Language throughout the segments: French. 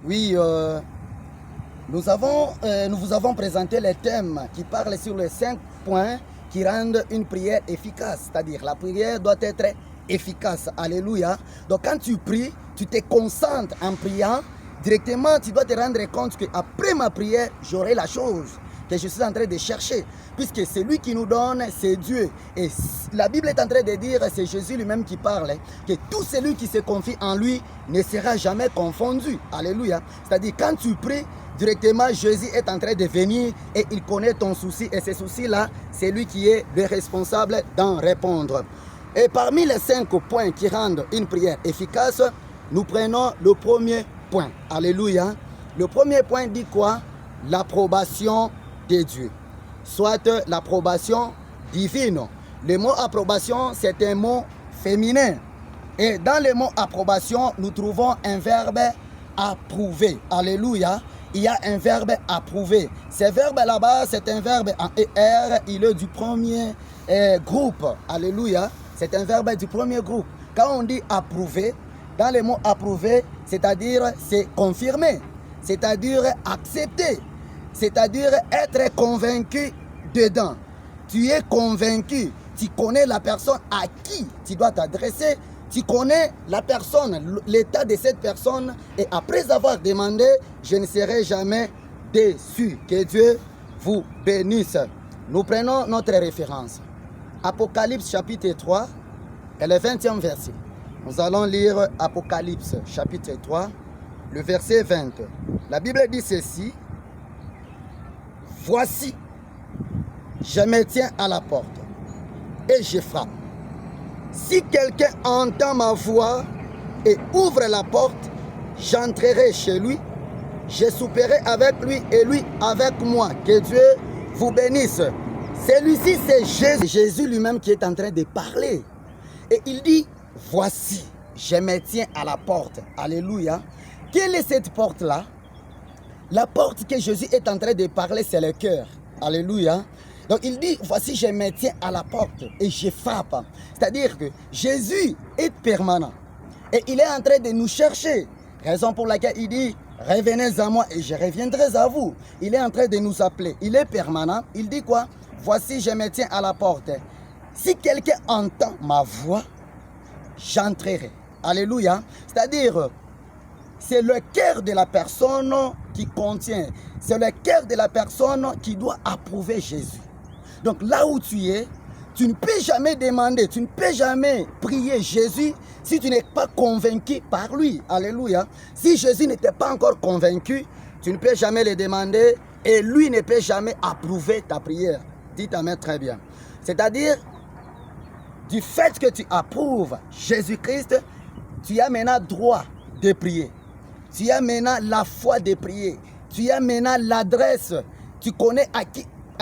Oui, nous vous avons présenté les thèmes qui parlent sur les 5 points qui rendent une prière efficace. C'est-à-dire la prière doit être efficace. Alléluia. Donc quand tu pries, tu te concentres en priant. Directement, tu dois te rendre compte qu'après ma prière, j'aurai la chose que je suis en train de chercher. Puisque celui qui nous donne, c'est Dieu. Et la Bible est en train de dire, c'est Jésus lui-même qui parle, que tout celui qui se confie en lui ne sera jamais confondu. Alléluia. C'est-à-dire, quand tu pries, directement, Jésus est en train de venir et il connaît ton souci. Et ce souci-là, c'est lui qui est le responsable d'en répondre. Et parmi les 5 points qui rendent une prière efficace, nous prenons le premier point. Alléluia. Le premier point dit quoi? L'approbation de Dieu. Soit l'approbation divine. Le mot approbation, c'est un mot féminin. Et dans le mot approbation, nous trouvons un verbe approuver. Alléluia. Il y a un verbe approuver. Ce verbe là-bas, c'est un verbe en ER. Il est du premier groupe. Alléluia. C'est un verbe du premier groupe. Quand on dit approuver, dans le mot approuver, c'est-à-dire c'est confirmer, c'est-à-dire accepter, c'est-à-dire être convaincu dedans. Tu es convaincu, tu connais la personne à qui tu dois t'adresser, tu connais la personne, l'état de cette personne, et après avoir demandé, je ne serai jamais déçu. Que Dieu vous bénisse. Nous prenons notre référence. Apocalypse chapitre 3 et le 20e verset. Nous allons lire Apocalypse chapitre 3, le verset 20. La Bible dit ceci. Voici, je me tiens à la porte et je frappe. Si quelqu'un entend ma voix et ouvre la porte, j'entrerai chez lui, je souperai avec lui et lui avec moi. Que Dieu vous bénisse. Celui-ci, c'est Jésus. Jésus lui-même qui est en train de parler. Et il dit, voici, je me tiens à la porte. Alléluia. Quelle est cette porte-là? La porte que Jésus est en train de parler, c'est le cœur. Alléluia. Donc il dit, voici, je me tiens à la porte et je frappe. C'est-à-dire que Jésus est permanent. Et il est en train de nous chercher. Raison pour laquelle il dit, revenez à moi et je reviendrai à vous. Il est en train de nous appeler. Il est permanent. Il dit quoi? Voici, je me tiens à la porte. Si quelqu'un entend ma voix, j'entrerai. Alléluia. C'est-à-dire, c'est le cœur de la personne qui contient. C'est le cœur de la personne qui doit approuver Jésus. Donc là où tu es, tu ne peux jamais demander, tu ne peux jamais prier Jésus si tu n'es pas convaincu par lui. Alléluia. Si Jésus n'était pas encore convaincu, tu ne peux jamais le demander et lui ne peut jamais approuver ta prière. Dites amen très bien. C'est-à-dire, du fait que tu approuves Jésus-Christ, tu as maintenant droit de prier. Tu as maintenant la foi de prier. Tu as maintenant l'adresse. Tu connais à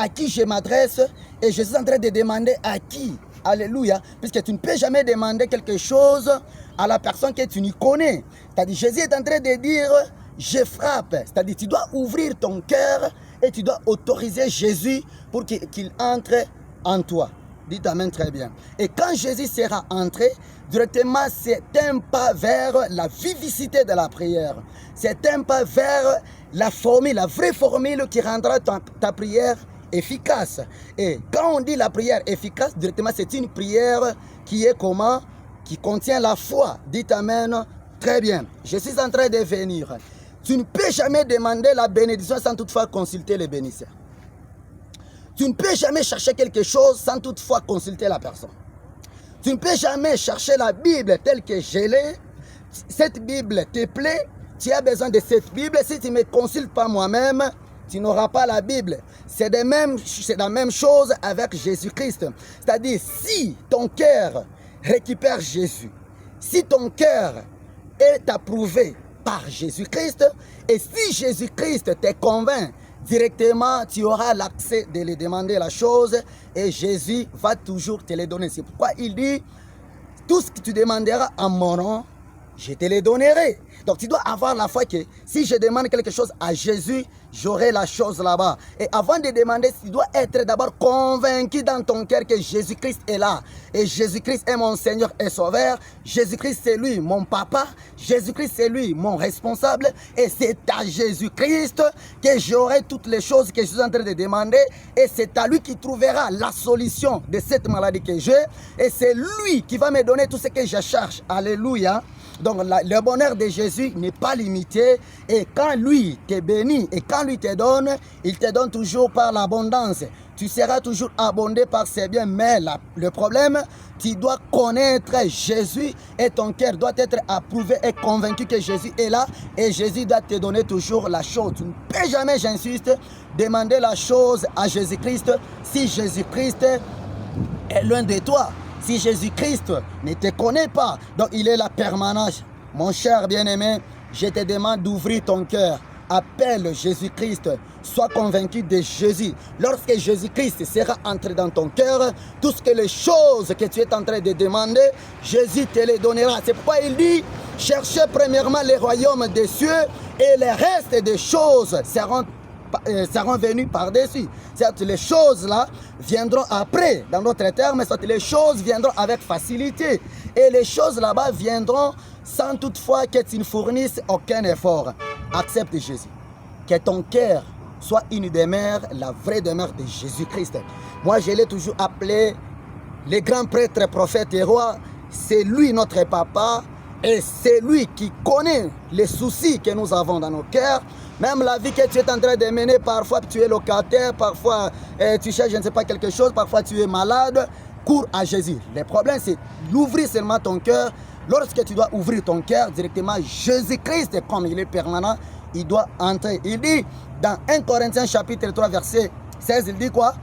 qui je m'adresse et je suis en train de demander à qui. Alléluia. Puisque tu ne peux jamais demander quelque chose à la personne que tu n'y connais. C'est-à-dire, Jésus est en train de dire, je frappe. C'est-à-dire, tu dois ouvrir ton cœur et tu dois autoriser Jésus pour qu'il entre en toi. Dites amen très bien. Et quand Jésus sera entré, directement c'est un pas vers la vivacité de la prière. C'est un pas vers la formule, la vraie formule qui rendra ta prière efficace. Et quand on dit la prière efficace, directement c'est une prière qui est comment? Qui contient la foi. Dites amen très bien. Je suis en train de venir. Tu ne peux jamais demander la bénédiction sans toutefois consulter le bénisseur. Tu ne peux jamais chercher quelque chose sans toutefois consulter la personne. Tu ne peux jamais chercher la Bible telle que je l'ai. Cette Bible te plaît, tu as besoin de cette Bible. Si tu ne me consultes pas moi-même, tu n'auras pas la Bible. C'est la même chose avec Jésus-Christ. C'est-à-dire, si ton cœur récupère Jésus, si ton cœur est approuvé par Jésus-Christ, et si Jésus-Christ te convainc, directement, tu auras l'accès de lui demander la chose et Jésus va toujours te le donner. C'est pourquoi il dit, tout ce que tu demanderas en mon nom, je te les donnerai. Donc tu dois avoir la foi que si je demande quelque chose à Jésus, j'aurai la chose là-bas. Et avant de demander, tu dois être d'abord convaincu dans ton cœur que Jésus-Christ est là. Et Jésus-Christ est mon Seigneur et Sauveur. Jésus-Christ c'est lui mon papa. Jésus-Christ c'est lui mon responsable. Et c'est à Jésus-Christ que j'aurai toutes les choses que je suis en train de demander. Et c'est à lui qui trouvera la solution de cette maladie que j'ai. Et c'est lui qui va me donner tout ce que je cherche. Alléluia. Donc le bonheur de Jésus n'est pas limité, et quand lui te bénit et quand lui te donne, il te donne toujours par l'abondance. Tu seras toujours abondé par ses biens, mais le problème, tu dois connaître Jésus et ton cœur doit être approuvé et convaincu que Jésus est là, et Jésus doit te donner toujours la chose. Tu ne peux jamais, j'insiste, demander la chose à Jésus-Christ si Jésus-Christ est loin de toi. Si Jésus-Christ ne te connaît pas, donc il est la permanence. Mon cher bien-aimé, je te demande d'ouvrir ton cœur. Appelle Jésus-Christ. Sois convaincu de Jésus. Lorsque Jésus-Christ sera entré dans ton cœur, toutes les choses que tu es en train de demander, Jésus te les donnera. C'est pourquoi il dit, cherchez premièrement les royaumes des cieux et le reste des choses seront venus par-dessus. Certes, les choses là viendront après, dans d'autres termes, soit les choses viendront avec facilité. Et les choses là-bas viendront sans toutefois que tu ne fournisses aucun effort. Accepte Jésus. Que ton cœur soit une demeure, la vraie demeure de Jésus-Christ. Moi, je l'ai toujours appelé le grand prêtre, prophète et roi. C'est lui notre papa. Et c'est lui qui connaît les soucis que nous avons dans nos cœurs. Même la vie que tu es en train de mener, parfois tu es locataire, parfois tu cherches je ne sais pas quelque chose, parfois tu es malade, cours à Jésus. Le problème c'est d'ouvrir seulement ton cœur. Lorsque tu dois ouvrir ton cœur directement, Jésus-Christ, comme il est permanent, il doit entrer. Il dit dans 1 Corinthiens chapitre 3 verset 16, il dit quoi?